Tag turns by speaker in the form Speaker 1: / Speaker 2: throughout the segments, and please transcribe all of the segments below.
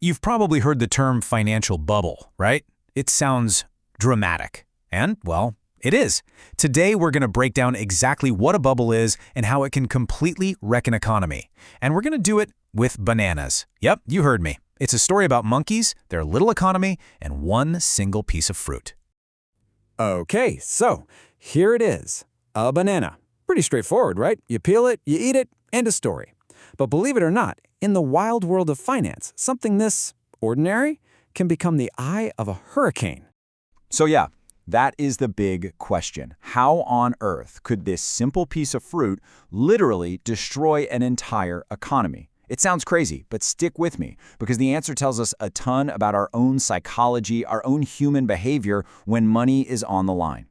Speaker 1: You've probably heard the term financial bubble, right? It sounds dramatic. And, well, it is. Today, we're going to break down exactly what a bubble is and how it can completely wreck an economy. And we're going to do it with bananas. Yep, you heard me. It's a story about monkeys, their little economy, and one single piece of fruit.
Speaker 2: Okay, so here it is. A banana. Pretty straightforward, right? You peel it, you eat it, end of story. But believe it or not, in the wild world of finance, something this ordinary can become the eye of a hurricane.
Speaker 3: So yeah, that is the big question. How on earth could this simple piece of fruit literally destroy an entire economy? It sounds crazy, but stick with me, because the answer tells us a ton about our own psychology, our own human behavior when money is on the line.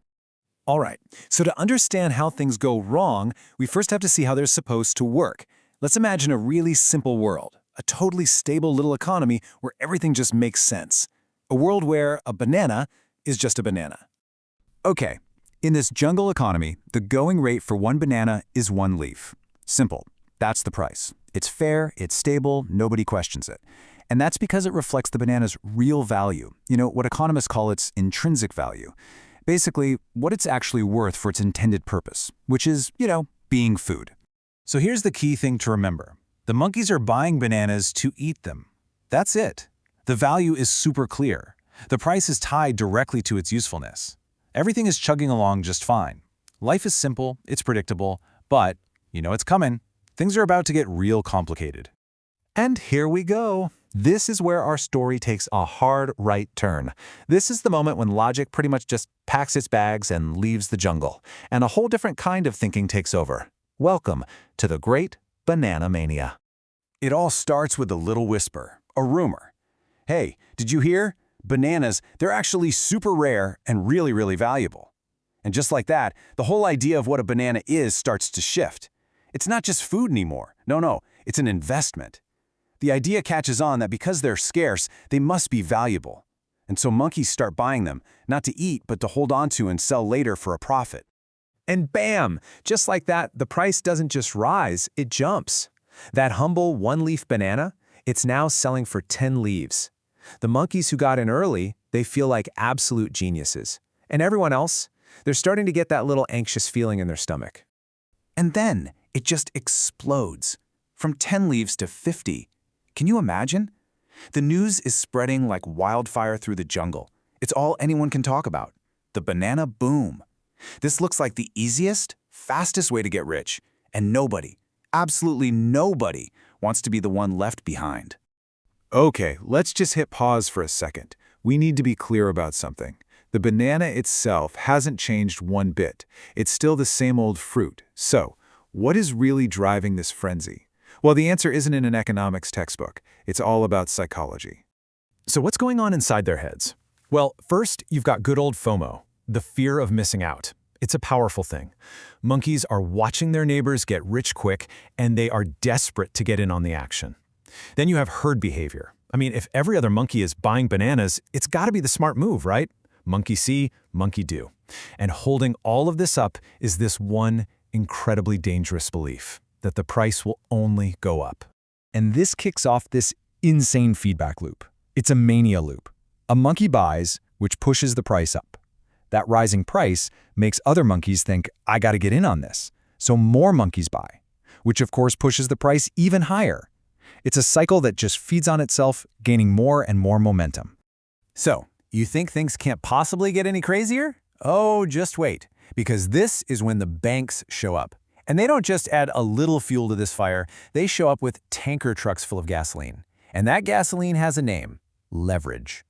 Speaker 1: All right, so to understand how things go wrong, we first have to see how they're supposed to work. Let's imagine a really simple world, a totally stable little economy where everything just makes sense. A world where a banana is just a banana.
Speaker 3: Okay, in this jungle economy, the going rate for one banana is one leaf. Simple. That's the price. It's fair, it's stable, nobody questions it. And that's because it reflects the banana's real value. You know, what economists call its intrinsic value. Basically, what it's actually worth for its intended purpose, which is, being food.
Speaker 1: So here's the key thing to remember. The monkeys are buying bananas to eat them. That's it. The value is super clear. The price is tied directly to its usefulness. Everything is chugging along just fine. Life is simple, it's predictable, but it's coming. Things are about to get real complicated.
Speaker 4: And here we go. This is where our story takes a hard right turn. This is the moment when logic pretty much just packs its bags and leaves the jungle, and a whole different kind of thinking takes over. Welcome to the Great Banana Mania.
Speaker 3: It all starts with a little whisper, a rumor. Hey, did you hear? Bananas, they're actually super rare and really, really valuable. And just like that, the whole idea of what a banana is starts to shift. It's not just food anymore. No, it's an investment. The idea catches on that because they're scarce, they must be valuable. And so monkeys start buying them, not to eat, but to hold on to and sell later for a profit.
Speaker 1: And bam! Just like that, the price doesn't just rise, it jumps. That humble one-leaf banana, it's now selling for 10 leaves. The monkeys who got in early, they feel like absolute geniuses. And everyone else, they're starting to get that little anxious feeling in their stomach.
Speaker 3: And then it just explodes. From 10 leaves to 50. Can you imagine? The news is spreading like wildfire through the jungle. It's all anyone can talk about. The banana boom. This looks like the easiest, fastest way to get rich. And nobody, absolutely nobody, wants to be the one left behind.
Speaker 5: Okay, let's just hit pause for a second. We need to be clear about something. The banana itself hasn't changed one bit. It's still the same old fruit. So, what is really driving this frenzy? Well, the answer isn't in an economics textbook. It's all about psychology.
Speaker 1: So what's going on inside their heads? Well, first, you've got good old FOMO, the fear of missing out. It's a powerful thing. Monkeys are watching their neighbors get rich quick, and they are desperate to get in on the action. Then you have herd behavior. I mean, if every other monkey is buying bananas, it's got to be the smart move, right? Monkey see, monkey do. And holding all of this up is this one incredibly dangerous belief, that the price will only go up.
Speaker 6: And this kicks off this insane feedback loop. It's a mania loop. A monkey buys, which pushes the price up. That rising price makes other monkeys think, I got to get in on this. So more monkeys buy, which of course pushes the price even higher. It's a cycle that just feeds on itself, gaining more and more momentum.
Speaker 1: So, you think things can't possibly get any crazier? Oh, just wait, because this is when the banks show up. And they don't just add a little fuel to this fire, they show up with tanker trucks full of gasoline. And that gasoline has a name: leverage.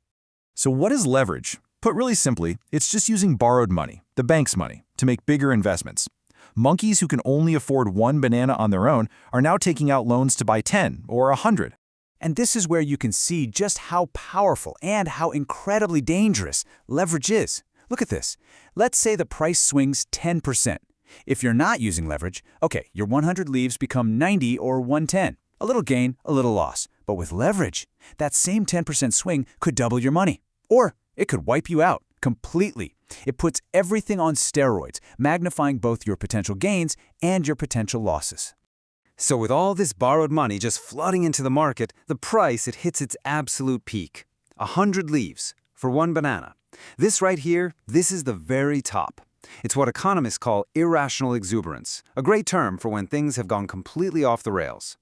Speaker 3: So what is leverage? Put really simply, it's just using borrowed money, the bank's money, to make bigger investments. Monkeys who can only afford one banana on their own are now taking out loans to buy 10 or 100.
Speaker 1: And this is where you can see just how powerful and how incredibly dangerous leverage is. Look at this. Let's say the price swings 10%. If you're not using leverage, okay, your 100 leaves become 90 or 110. A little gain, a little loss. But with leverage, that same 10% swing could double your money. Or it could wipe you out completely. It puts everything on steroids, magnifying both your potential gains and your potential losses.
Speaker 2: So with all this borrowed money just flooding into the market, the price, it hits its absolute peak. 100 leaves for one banana. This right here, this is the very top. It's what economists call irrational exuberance, a great term for when things have gone completely off the rails.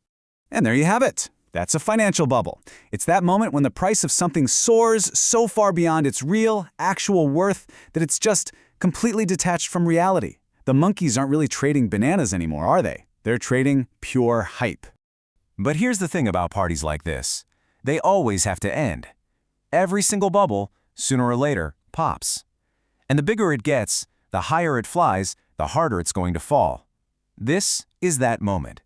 Speaker 1: And there you have it. That's a financial bubble. It's that moment when the price of something soars so far beyond its real, actual worth that it's just completely detached from reality. The monkeys aren't really trading bananas anymore, are they? They're trading pure hype.
Speaker 3: But here's the thing about parties like this. They always have to end. Every single bubble, sooner or later, pops. And the bigger it gets, the higher it flies, the harder it's going to fall. This is that moment.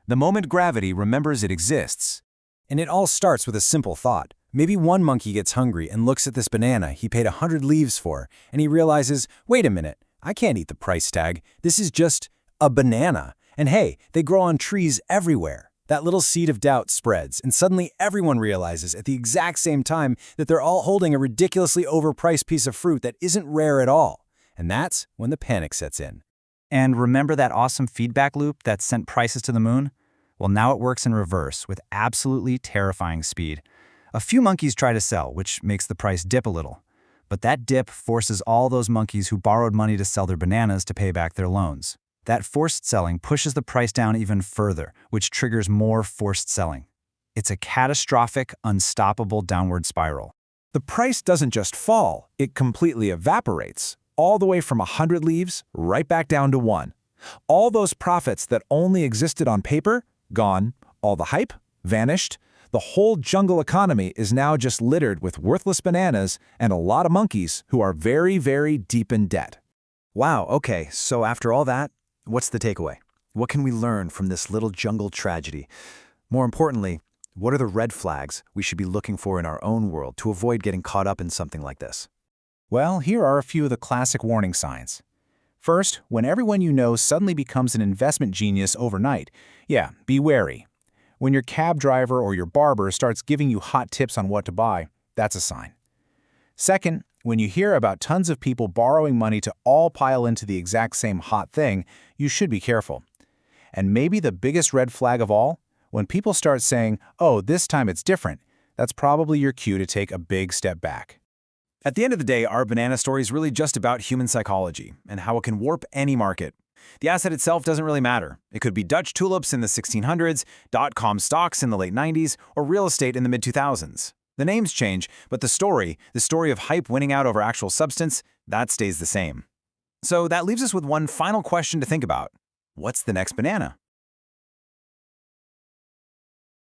Speaker 3: The moment gravity remembers it exists.
Speaker 6: And it all starts with a simple thought. Maybe one monkey gets hungry and looks at this banana he paid 100 leaves for, and he realizes, wait a minute, I can't eat the price tag. This is just a banana. And hey, they grow on trees everywhere. That little seed of doubt spreads, and suddenly everyone realizes at the exact same time that they're all holding a ridiculously overpriced piece of fruit that isn't rare at all. And that's when the panic sets in.
Speaker 7: And remember that awesome feedback loop that sent prices to the moon? Well, now it works in reverse with absolutely terrifying speed. A few monkeys try to sell, which makes the price dip a little. But that dip forces all those monkeys who borrowed money to sell their bananas to pay back their loans. That forced selling pushes the price down even further, which triggers more forced selling. It's a catastrophic, unstoppable downward spiral.
Speaker 1: The price doesn't just fall, it completely evaporates, all the way from 100 leaves right back down to 1. All those profits that only existed on paper, gone. All the hype, vanished. The whole jungle economy is now just littered with worthless bananas and a lot of monkeys who are very, very deep in debt.
Speaker 8: Wow, okay, so after all that, what's the takeaway? What can we learn from this little jungle tragedy? More importantly, what are the red flags we should be looking for in our own world to avoid getting caught up in something like this?
Speaker 4: Well, here are a few of the classic warning signs. First, when everyone you know suddenly becomes an investment genius overnight, yeah, be wary. When your cab driver or your barber starts giving you hot tips on what to buy, that's a sign. Second, when you hear about tons of people borrowing money to all pile into the exact same hot thing, you should be careful. And maybe the biggest red flag of all, when people start saying, oh, this time it's different, that's probably your cue to take a big step back.
Speaker 1: At the end of the day, our banana story is really just about human psychology and how it can warp any market. The asset itself doesn't really matter. It could be Dutch tulips in the 1600s, dot-com stocks in the late 90s, or real estate in the mid-2000s. The names change, but the story of hype winning out over actual substance, that stays the same. So that leaves us with one final question to think about. What's the next banana?